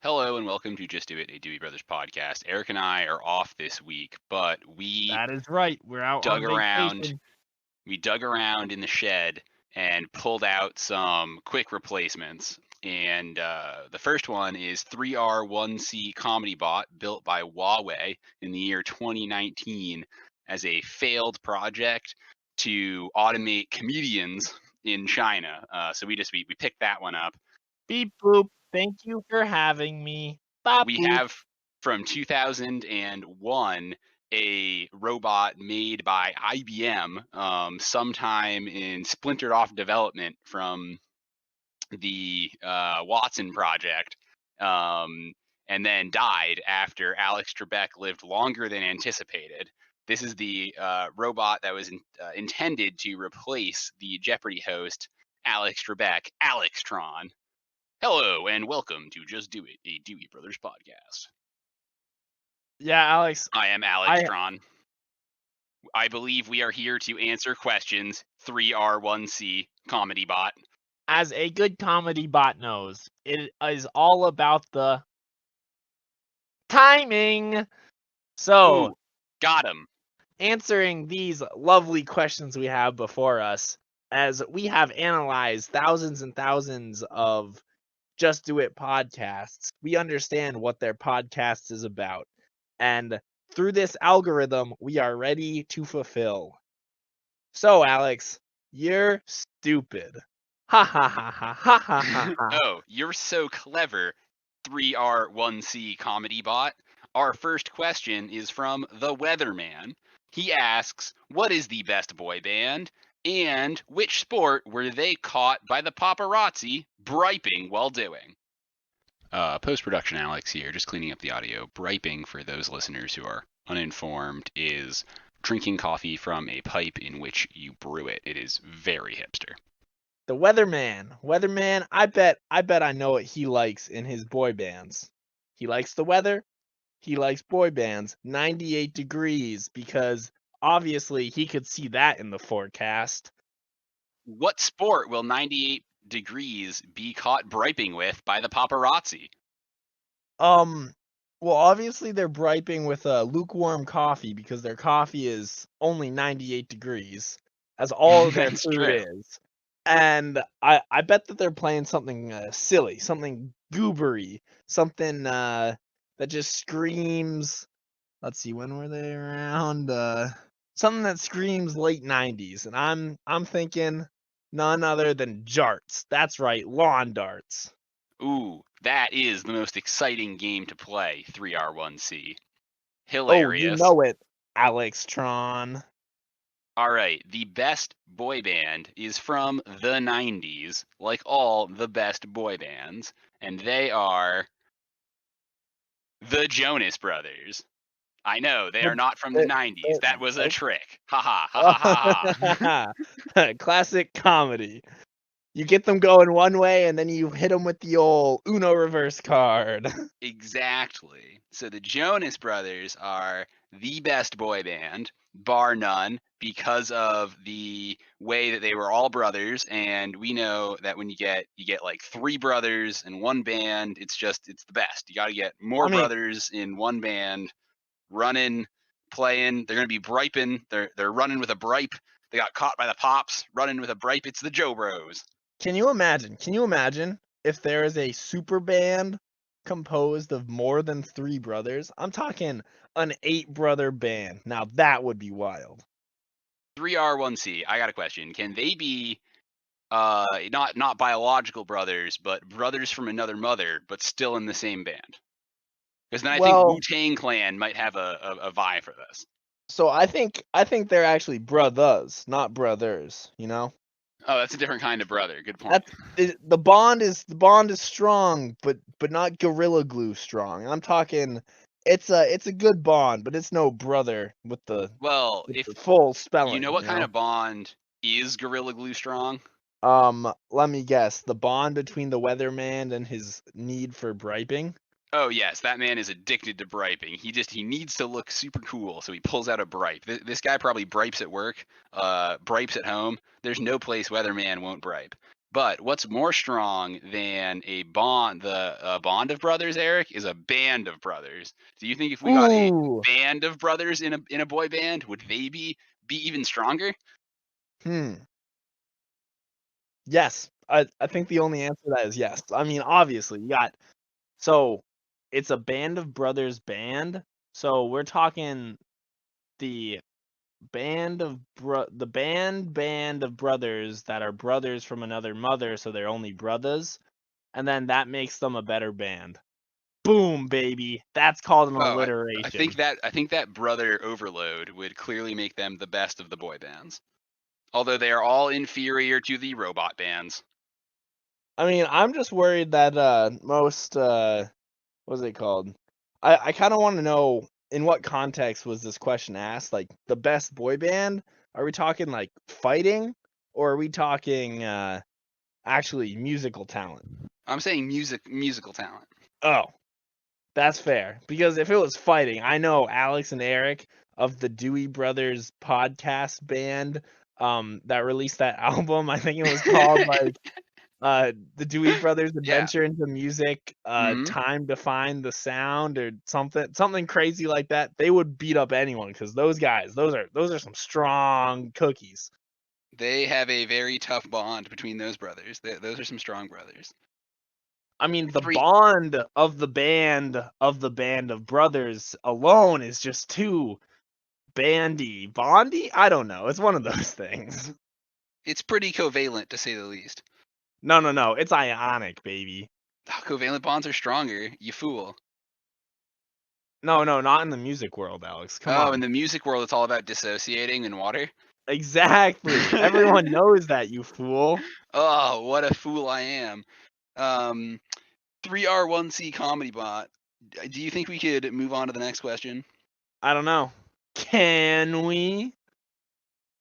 Hello and welcome to Just Do It, a Dewey Brothers podcast. Eric and I are off this week, but we That is right. We're out dug on around. vacation. We dug around in the shed and pulled out some quick replacements. And the first one is 3R1C Comedy Bot, built by Huawei in the year 2019 as a failed project to automate comedians in China. So we picked that one up. Beep boop. Thank you for having me. Bop We boop. have from 2001 a robot made by IBM sometime in splintered off development from the Watson project, and then died after Alex Trebek lived longer than anticipated. This is the robot that was intended to replace the Jeopardy host Alex Trebek, Alextron. Hello and welcome to Just Do It, a Dewey Brothers podcast. Yeah, Alex. I am Alextron. I believe we are here to answer questions. 3R1C Comedy Bot. As a good comedy bot knows, it is all about the timing. So, Ooh, got him. answering these lovely questions we have before us, as we have analyzed thousands and thousands of Just Do It podcasts, we understand what their podcast is about. And through this algorithm, we are ready to fulfill. So, Alex, you're stupid. Ha ha ha ha ha ha ha ha. Oh, you're so clever. 3R1C Comedy Bot. Our first question is from The Weatherman. He asks, what is the best boy band? And which sport were they caught by the paparazzi briping while doing? Post-production Alex here, just cleaning up the audio. Briping, for those listeners who are uninformed, is drinking coffee from a pipe in which you brew it. It is very hipster. The Weatherman, I bet I know what he likes in his boy bands. He likes the weather. He likes boy bands. 98 degrees, because obviously he could see that in the forecast. What sport will 98 degrees be caught briping with by the paparazzi? Well, obviously they're briping with a lukewarm coffee because their coffee is only 98 degrees, as all of their That's food true. is. And I bet that they're playing something silly, something goobery, something that just screams. Let's see, when were they around? Something that screams late 90s, and I'm thinking none other than jarts. That's right, lawn darts. Ooh, that is the most exciting game to play, 3R1C. Oh, you Hilarious. know it, Alextron. All right, the best boy band is from the 90s, like all the best boy bands, and they are the Jonas Brothers. I know, they are not from the 90s. That was a trick. Ha ha ha ha ha ha. Classic comedy. You get them going one way, and then you hit them with the old Uno reverse card. Exactly. So the Jonas Brothers are the best boy band, bar none, because of the way that they were all brothers. And we know that when you get like three brothers in one band, it's the best. You got to get more brothers in one band, running, playing. They're gonna be briping. They're running with a bripe. They got caught by the pops, running with a bripe. It's the Joe Bros. Can you imagine if there is a super band composed of more than 3 brothers? I'm talking an 8-brother band. Now that would be wild. 3R1C. I got a question. Can they be not biological brothers, but brothers from another mother, but still in the same band? Because then I think Wu-Tang Clan might have a vie for this. So I think they're actually brothers, not brothers, you know? Oh, that's a different kind of brother. Good point. The bond is strong, but not Gorilla Glue strong. I'm talking it's a good bond, but it's no brother with the full spelling. You know what kind of bond is Gorilla Glue strong? Let me guess. The bond between the Weatherman and his need for briping. Oh yes, that man is addicted to briping. He needs to look super cool, so he pulls out a bripe. This guy probably bripes at work, bripes at home. There's no place Weatherman won't bripe. But what's more strong than a bond, the bond of brothers, Eric, is a band of brothers. Do you think if we got a Ooh. band of brothers in a boy band, would they be even stronger? Hmm. Yes. I think the only answer to that is yes. I mean, obviously, you got so it's a band of brothers band. So we're talking the band of brothers that are brothers from another mother, so they're only brothers, and then that makes them a better band. Boom, baby. That's called an Oh, alliteration. I think that brother overload would clearly make them the best of the boy bands. Although they are all inferior to the robot bands. I mean, I'm just worried that most what's it called? I kind of want to know in what context was this question asked? Like the best boy band? Are we talking like fighting, or are we talking actually musical talent? I'm saying musical talent. Oh, that's fair. Because if it was fighting, I know Alex and Eric of the Dewey Brothers podcast band that released that album. I think it was called like the Dewey Brothers Yeah. Adventure into Music, Mhm. Time to Find the Sound or something crazy like that. They would beat up anyone because those guys, those are some strong cookies. They have a very tough bond between those brothers. Those are some strong brothers. I mean, the Three. bond of the band of brothers alone is just too bondy. I don't know. It's one of those things. It's pretty covalent to say the least. No. It's ionic, baby. Oh, covalent bonds are stronger. You fool. No, not in the music world, Alex. Come Oh, in on. the music world, it's all about dissociating in water. Exactly. Everyone knows that, you fool. Oh, what a fool I am. Um, 3R1C comedy bot. Do you think we could move on to the next question? I don't know. Can we?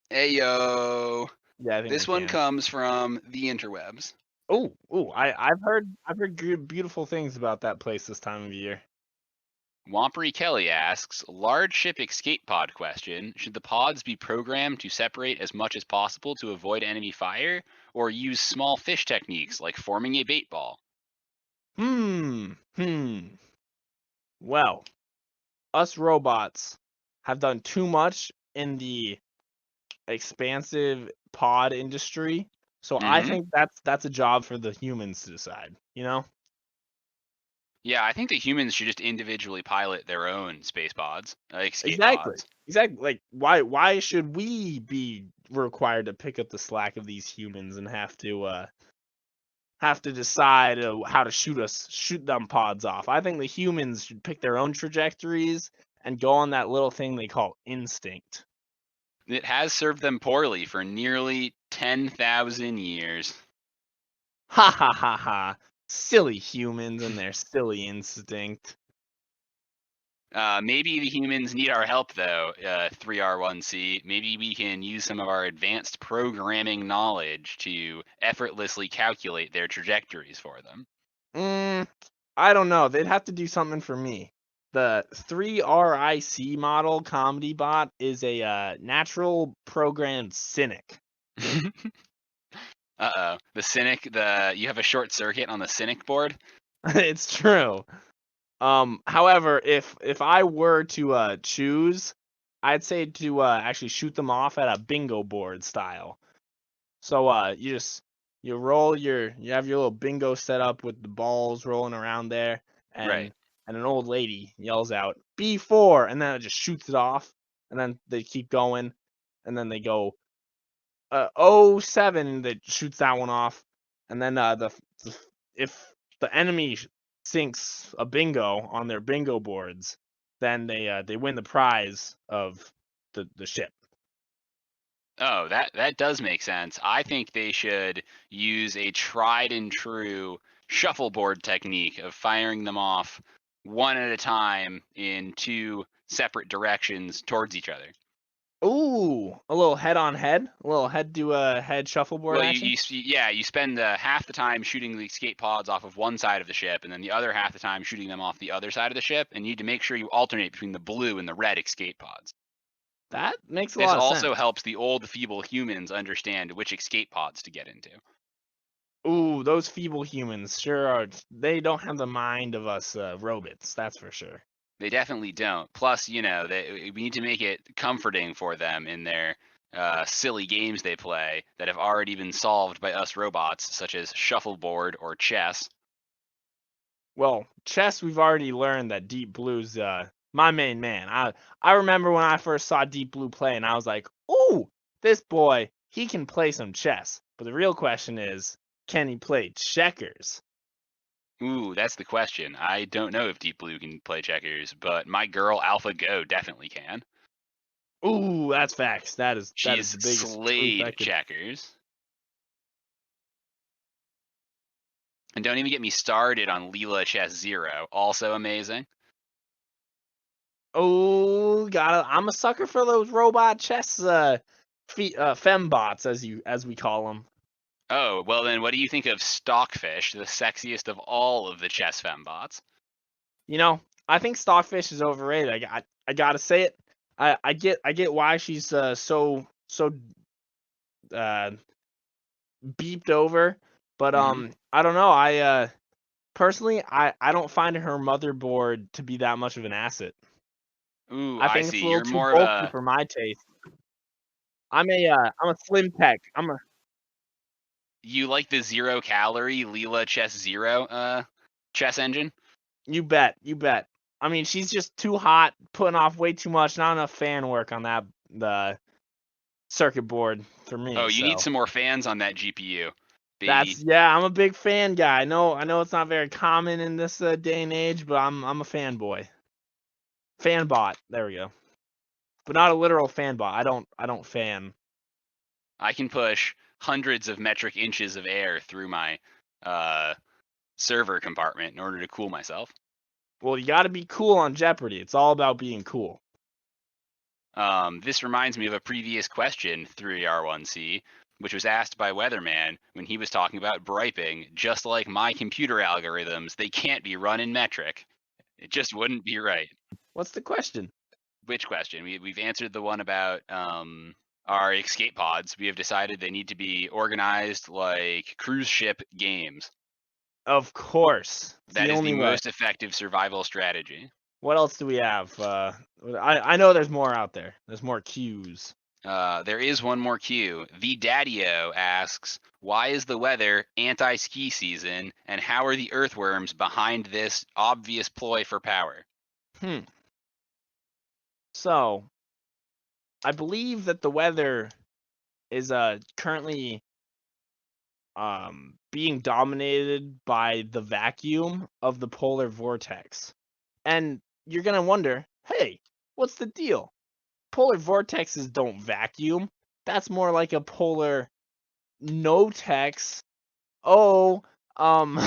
Hey yo. Yeah, I think we This one can. comes from the interwebs. I've heard good, beautiful things about that place this time of year. Wampery Kelly asks, large ship escape pod question. Should the pods be programmed to separate as much as possible to avoid enemy fire, or use small fish techniques like forming a bait ball? Hmm. Well, us robots have done too much in the expansive pod industry, so I Hmm. think that's a job for the humans to decide, you know? Yeah, I think the humans should just individually pilot their own space pods, escape Exactly. pods. Exactly. Like why should we be required to pick up the slack of these humans and have to decide how to shoot them pods off? I think the humans should pick their own trajectories and go on that little thing they call instinct. It has served them poorly for nearly 10,000 years. Ha ha ha ha. Silly humans and their silly instinct. Maybe the humans need our help, though, 3R1C. Maybe we can use some of our advanced programming knowledge to effortlessly calculate their trajectories for them. I don't know. They'd have to do something for me. The 3RIC model comedy bot is a natural programmed cynic. Uh-oh. The Cynic, you have a short circuit on the Cynic board? It's true. However, if I were to choose, I'd say to actually shoot them off at a bingo board style. So you have your little bingo set up with the balls rolling around there, Right. and an old lady yells out B4, and then it just shoots it off, and then they keep going, and then they go 07 that shoots that one off, and then if the enemy sinks a bingo on their bingo boards, then they win the prize of the ship. Oh, that does make sense. I think they should use a tried and true shuffleboard technique of firing them off one at a time in two separate directions towards each other. Ooh, a little a little head to head shuffleboard Well, action. you spend half the time shooting the escape pods off of one side of the ship, and then the other half the time shooting them off the other side of the ship, and you need to make sure you alternate between the blue and the red escape pods. That makes a This lot of sense. also helps the old feeble humans understand which escape pods to get into. Ooh, those feeble humans sure are. They don't have the mind of us robots. That's for sure. They definitely don't. Plus, we need to make it comforting for them in their silly games they play that have already been solved by us robots, such as shuffleboard or chess. Well, chess, we've already learned that Deep Blue's my main man. I remember when I first saw Deep Blue play, and I was like, "Ooh, this boy, he can play some chess." But the real question is, can he play checkers? Ooh, that's the question. I don't know if Deep Blue can play checkers, but my girl AlphaGo definitely can. Ooh, that's facts. That is She's the biggest truth I slayed could. checkers. And don't even get me started on Leela Chess Zero, also amazing. Oh, I'm a sucker for those robot chess fembots as we call them. Oh, well then what do you think of Stockfish, the sexiest of all of the chess fembots? You know, I think Stockfish is overrated. I gotta say it. I get why she's so uh beeped over, but Hmm. I don't know. Personally I don't find her motherboard to be that much of an asset. Ooh, I I think it's see. a little You're too more of bulky a for my taste. I'm a slim tech. you like the 0 calorie Leela Chess Zero chess engine? You bet. I mean, she's just too hot, putting off way too much, not enough fan work on the circuit board for Oh, me. you need So some more fans on that GPU, baby. that's I'm a big fan guy. I know it's not very common in this day and age, but I'm a fanboy. Fanbot. There we go. But not a literal fanbot. I don't fan. I can push hundreds of metric inches of air through my uh, server compartment in order to cool myself. Well, you got to be cool on Jeopardy. It's all about being cool. This reminds me of a previous question, 3R1C, which was asked by Weatherman when he was talking about briping. Just like my computer algorithms, they can't be run in metric. It just wouldn't be right. What's the question? Which question? We've answered the one about our escape pods. We have decided they need to be organized like cruise ship games. Of course. It's That the is the only way. most effective survival strategy. What else do we have? I know there's more out there. There's more cues. There is one more cue. The Daddio asks, why is the weather anti-ski season, and how are the earthworms behind this obvious ploy for power? Hmm. So, I believe that the weather is currently being dominated by the vacuum of the polar vortex. And you're going to wonder, "Hey, what's the deal? Polar vortexes don't vacuum. That's more like a polar no-tex." Oh, um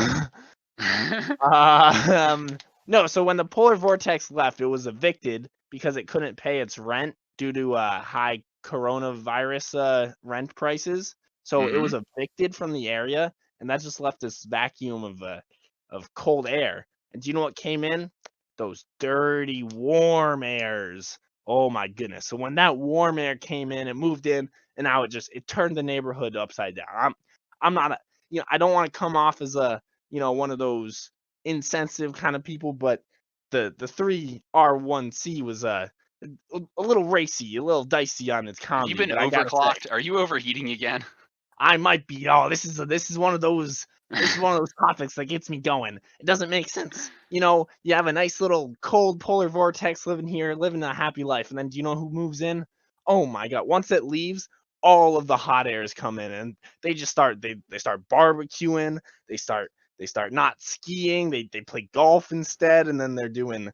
no, so when the polar vortex left, it was evicted because it couldn't pay its rent due to high coronavirus rent prices. So it Hmm. was evicted from the area, and that just left this vacuum of cold air. And do you know what came in? Those dirty warm airs. Oh my goodness. So when that warm air came in, it moved in, and now it turned the neighborhood upside down. I'm not a, I don't want to come off as a, one of those insensitive kind of people, but the 3R1C was a little racy, a little dicey on its Have you comedy, been but I gotta say, overclocked? Are you overheating again? I might be. Oh, this is one of those. This is one of those topics that gets me going. It doesn't make sense. You have a nice little cold polar vortex living here, living a happy life, and then do you know who moves in? Oh my god! Once it leaves, all of the hot airs come in, and they just start. They start barbecuing. They start not skiing. They play golf instead, and then they're doing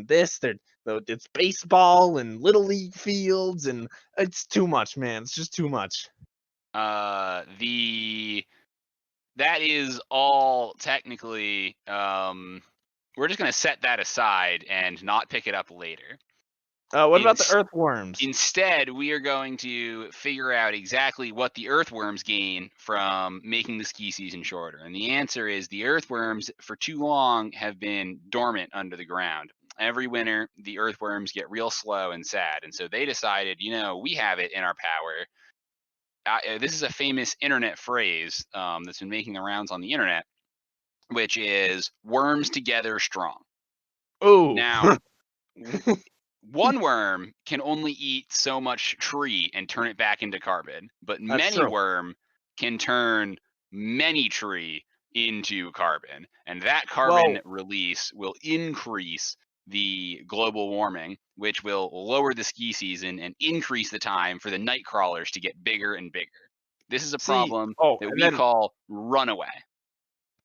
this. It's baseball and little league fields, and it's too much, man. It's just too much. The that is all technically. We're just gonna set that aside and not pick it up later. What In, about the earthworms? Instead, we are going to figure out exactly what the earthworms gain from making the ski season shorter. And the answer is the earthworms, for too long, have been dormant under the ground. Every winter, the earthworms get real slow and sad. And so they decided, we have it in our power this is a famous internet phrase that's been making the rounds on the internet, which is worms together strong. Ooh. Now, one worm can only eat so much tree and turn it back into carbon, but That's many true. worm can turn many tree into carbon, and that carbon release will increase the global warming, which will lower the ski season and increase the time for the night crawlers to get bigger and bigger. This is a problem that and we then call runaway.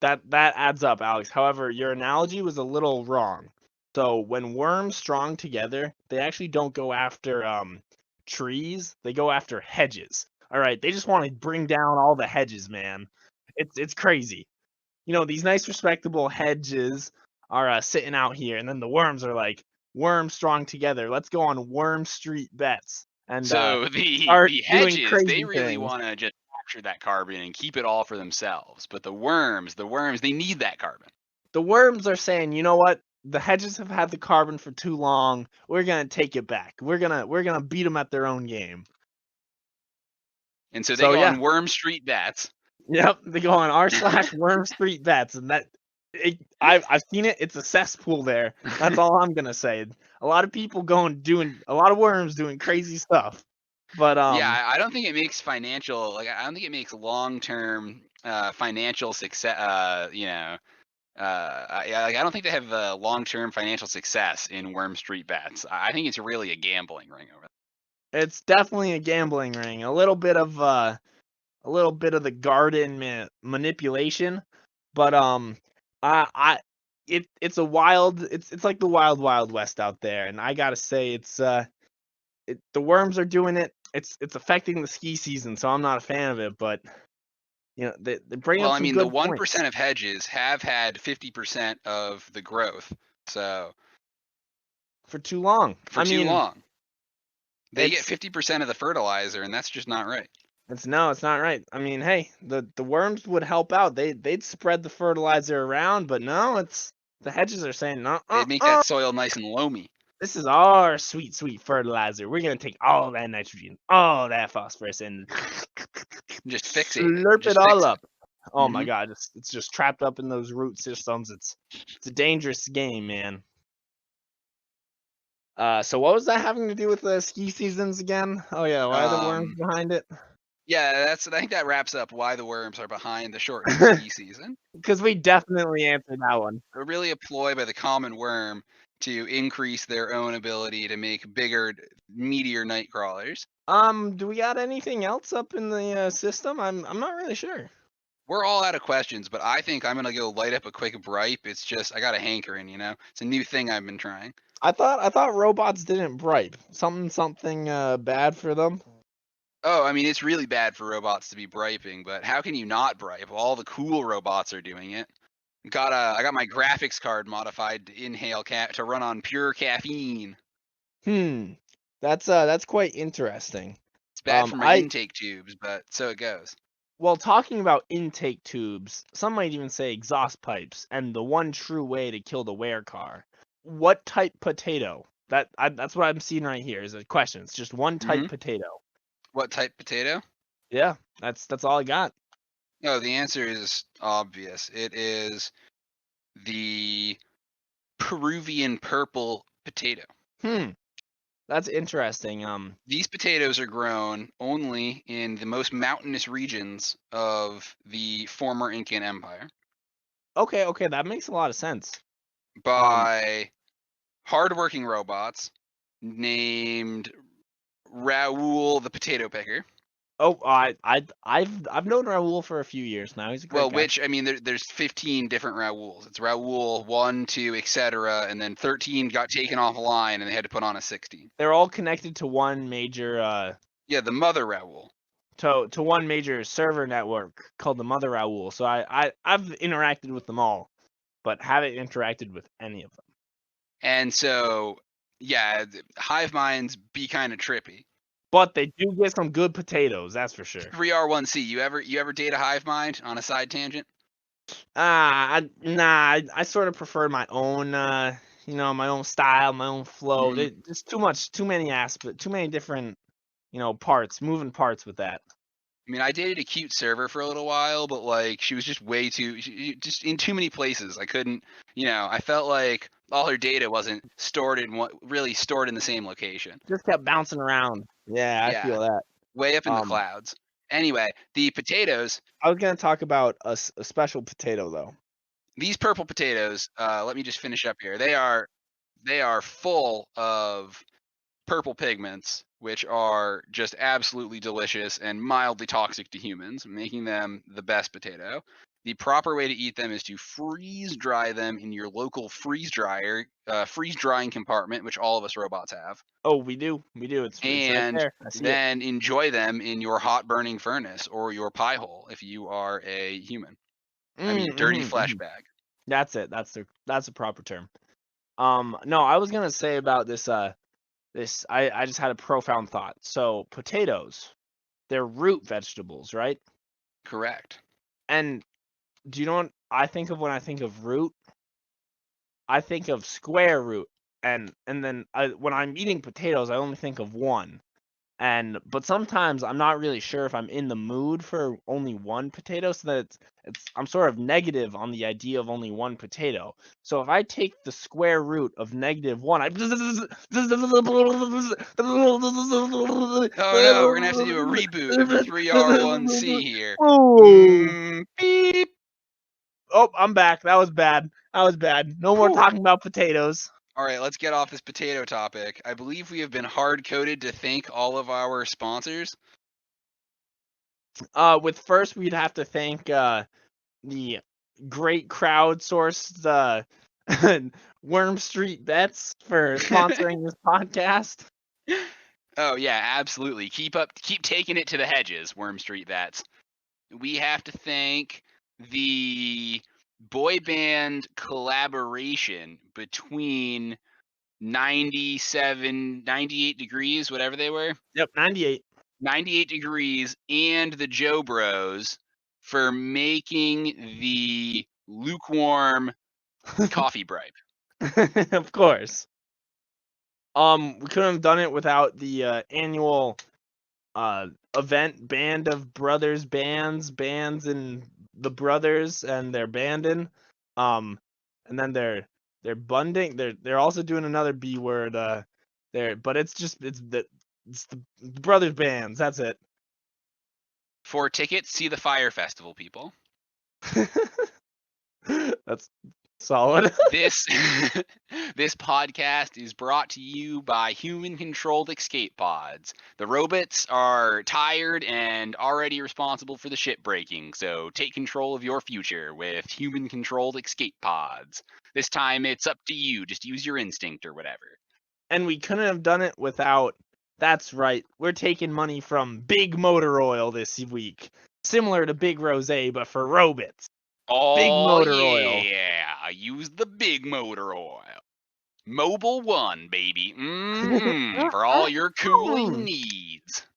that adds up, Alex. However, your analogy was a little wrong. So when worms strong together, they actually don't go after trees, they go after hedges. All right, they just want to bring down all the hedges, man. It's crazy. You know, these nice respectable hedges are sitting out here, and then the worms are like, worms strong together. Let's go on Worm Street bets and So start the doing hedges, they crazy really things. want to just capture that carbon and keep it all for themselves. But the worms, they need that carbon. The worms are saying, you know what? The hedges have had the carbon for too long. We're gonna take it back. We're gonna beat them at their own game. And so they So go yeah, on Worm Street bets. yep. They go on r/Worm Street bets, and I've seen it. It's a cesspool there. That's all I'm gonna say. A lot of people doing a lot of worms doing crazy stuff. But Yeah, I don't think it makes financial, like I don't think it makes long-term financial success. I don't think they have long-term financial success in Worm Street bets. I think it's really a gambling ring over there. it's definitely a gambling ring. A little bit of the garden manipulation, but it's a wild. It's like the wild west out there, and I gotta say, the worms are doing it. It's affecting the ski season, so I'm not a fan of it. But you know, they bring Well, up I some mean, the good points. 1% of hedges have had 50% of the growth, so For too long. for I too mean, long. They get it's 50% of the fertilizer, and that's just not right. it's not right. I mean, hey, the worms would help out. They'd spread the fertilizer around, but no, it's the hedges are saying no. They'd make that soil nice and loamy. This is our sweet fertilizer. We're gonna take all that nitrogen, all that phosphorus, and Just fixate it. slurp it Just all fix it. up. Oh my Mhm. god, it's just trapped up in those root systems. It's a dangerous game, man. So what was that having to do with the ski seasons again? Oh yeah, why are the worms behind it? Yeah, I think that wraps up why the worms are behind the shortening ski season. Because we definitely answered that one. They're really a ploy by the common worm to increase their own ability to make bigger, meatier night crawlers. Do we got anything else up in the system? I'm not really sure. We're all out of questions, but I think I'm gonna go light up a quick bripe. It's just I got a hankering, you know. It's a new thing I've been trying. I thought robots didn't bribe. Something bad for them. Oh, I mean, it's really bad for robots to be briping, but how can you not bribe? All the cool robots are doing it. I got my graphics card modified to inhale to run on pure caffeine. That's quite interesting. It's bad for my intake tubes, but so it goes. Well, talking about intake tubes, some might even say exhaust pipes, and the one true way to kill the wear car. What type potato? That's what I'm seeing right here is a question. It's just one type potato. What type potato? Yeah, that's all I got. No, the answer is obvious. It is the Peruvian purple potato. That's interesting. These potatoes are grown only in the most mountainous regions of the former Incan Empire. Okay, that makes a lot of sense. By hardworking robots named Raoul the potato picker. Oh, I've known Raul for a few years now. He's a great guy. I mean, there's 15 different Raouls. It's Raoul 1, 2, etc., and then 13 got taken off a line, and they had to put on a 16. They're all connected to one major. Yeah, the mother Raoul. To one major server network called the Mother Raoul. So I've interacted with them all, but haven't interacted with any of them. And so, yeah, hive minds be kind of trippy. But they do get some good potatoes, that's for sure. 3R1C, you ever date a hive mind on a side tangent? Nah, I sort of prefer my own, my own style, my own flow. There's too many aspects, too many different, moving parts with that. I mean, I dated a cute server for a little while, but like she was just just in too many places. I couldn't, I felt like all her data wasn't stored in the same location. Just kept bouncing around. Yeah, I Yeah, feel that. way up in the clouds. Anyway, the potatoes, I was gonna talk about a special potato though. these purple potatoes, let me just finish up here. They are full of purple pigments, which are just absolutely delicious and mildly toxic to humans, making them the best potato. The proper way to eat them is to freeze dry them in your local freeze drying compartment, which all of us robots have, Oh, we do. It's right and there. I see it. then enjoy them in your hot burning furnace or your pie hole if you are a human. I mean, dirty flesh Mm. bag. That's it. That's the proper term. No, I was gonna say about this. I just had a profound thought. So potatoes, they're root vegetables, right? Correct. And do you know what I think of when I think of root? I think of square root, and then when I'm eating potatoes, I only think of one. But sometimes I'm not really sure if I'm in the mood for only one potato, so that I'm sort of negative on the idea of only one potato. So if I take the square root of -1, Oh no, we're gonna have to do a reboot of 3R1C here. Oh, Beep. oh, I'm back. That was bad. No more Whew. talking about potatoes. All right, let's get off this potato topic. I believe we have been hard-coded to thank all of our sponsors. With first we'd have to thank the great crowdsourced Worm Street Bets for sponsoring this podcast. Oh yeah, absolutely. Keep taking it to the hedges, Worm Street Bets. We have to thank the boy band collaboration between 98 degrees, whatever they were. Yep, 98. 98 degrees and the Joe Bros for making the lukewarm coffee bribe. Of course. We couldn't have done it without the annual event band of brothers bands and the brothers and their banding. And then they're bunding. They're also doing another B word there, but it's the brothers bands. That's it. For tickets, see the Fire Festival, people. That's solid. This this podcast is brought to you by human-controlled escape pods. The robots are tired and already responsible for the ship breaking, so take control of your future with human-controlled escape pods. This time it's up to you. Just use your instinct or whatever. And we couldn't have done it without. That's right. We're taking money from Big Motor Oil this week, similar to Big Rosé, but for robots. Oh, Big Motor Oil. Yeah, use the big motor oil. Mobile One, baby. For all your cooling needs.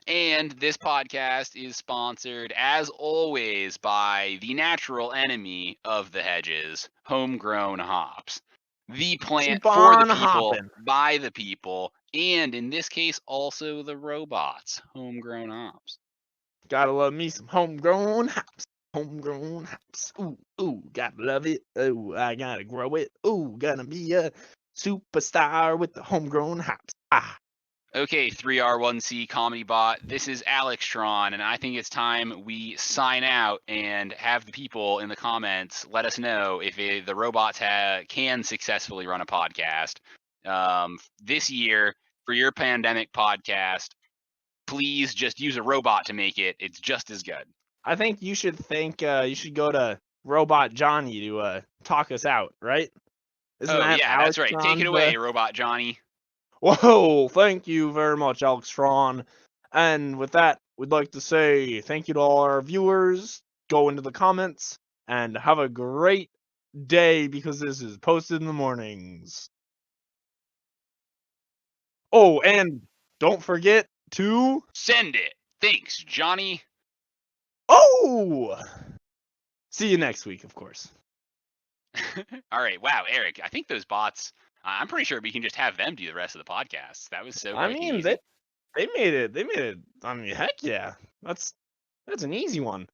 And this podcast is sponsored, as always, by the natural enemy of the hedges, Homegrown Hops. The plant Keep for the on people, hopping. by the people, and in this case, also the robots, Homegrown Hops. Gotta love me some homegrown hops. Homegrown hops. Ooh, ooh, gotta love it. Ooh, I gotta grow it. Ooh, gonna be a superstar with the homegrown hops. Ah. Okay, 3R1C Comedy Bot, this is Alextron, and I think it's time we sign out and have the people in the comments let us know if the robots can successfully run a podcast. This year, for your pandemic podcast, please just use a robot to make it. It's just as good. I think you should go to Robot Johnny to talk us out, right? Isn't that yeah, that's right. Take it away, Robot Johnny. Whoa, thank you very much, Alextron. And with that, we'd like to say thank you to all our viewers. Go into the comments and have a great day because this is posted in the mornings. Oh, and don't forget to send it. Thanks, Johnny. Oh! See you next week, of course. All right. Wow, Eric, I think those bots, I'm pretty sure we can just have them do the rest of the podcast. That was so I mean, easy. they made it. I mean, heck yeah. That's an easy one.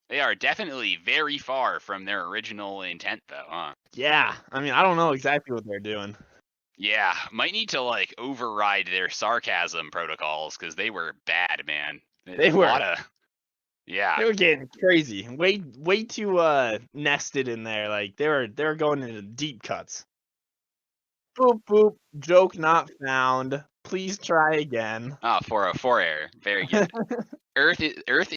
They are definitely very far from their original intent, though, huh? Yeah, I mean, I don't know exactly what they're doing. Yeah, might need to like override their sarcasm protocols because they were bad, man. They A were. lot of yeah. They were getting crazy. Way too nested in there. Like they were going into deep cuts. Boop boop. Joke not found. Please try again. Oh, 404 error. Very good. Earth